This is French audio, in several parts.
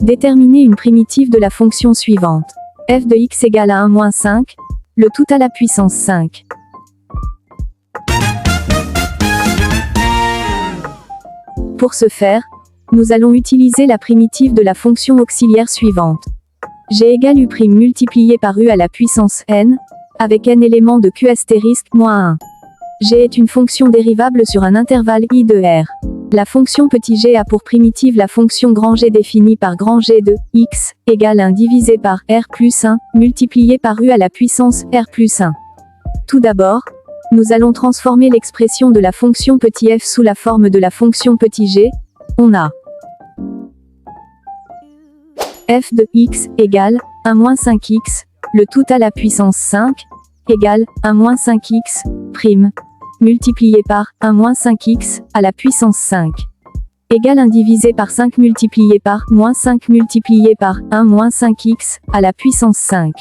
Déterminer une primitive de la fonction suivante. f de x égale à 1-5, le tout à la puissance 5. Pour ce faire, nous allons utiliser la primitive de la fonction auxiliaire suivante. G égale u' multiplié par u à la puissance n, avec n éléments de q astérisque -1. G est une fonction dérivable sur un intervalle I de R. La fonction petit g a pour primitive la fonction grand G définie par grand G de x égale 1 divisé par R plus 1, multiplié par u à la puissance R plus 1. Tout d'abord, nous allons transformer l'expression de la fonction petit f sous la forme de la fonction petit g. On a f de x égale 1-5x, le tout à la puissance 5, égale 1-5x', multiplié par 1-5x à la puissance 5, égale 1 divisé par 5 multiplié par -5 multiplié par 1-5x à la puissance 5,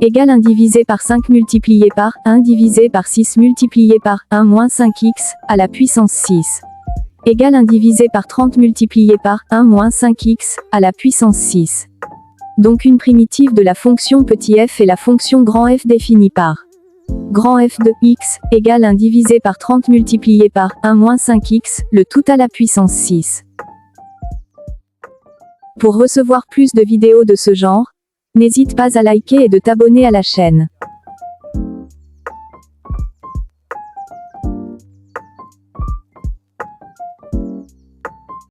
égale 1 divisé par 5 multiplié par 1 divisé par 6 multiplié par 1-5x à la puissance 6, égale 1 divisé par 30 multiplié par 1-5x à la puissance 6. Donc une primitive de la fonction petit f est la fonction grand F définie par grand F de x égale 1 divisé par 30 multiplié par 1-5x, le tout à la puissance 6. Pour recevoir plus de vidéos de ce genre, n'hésite pas à liker et de t'abonner à la chaîne.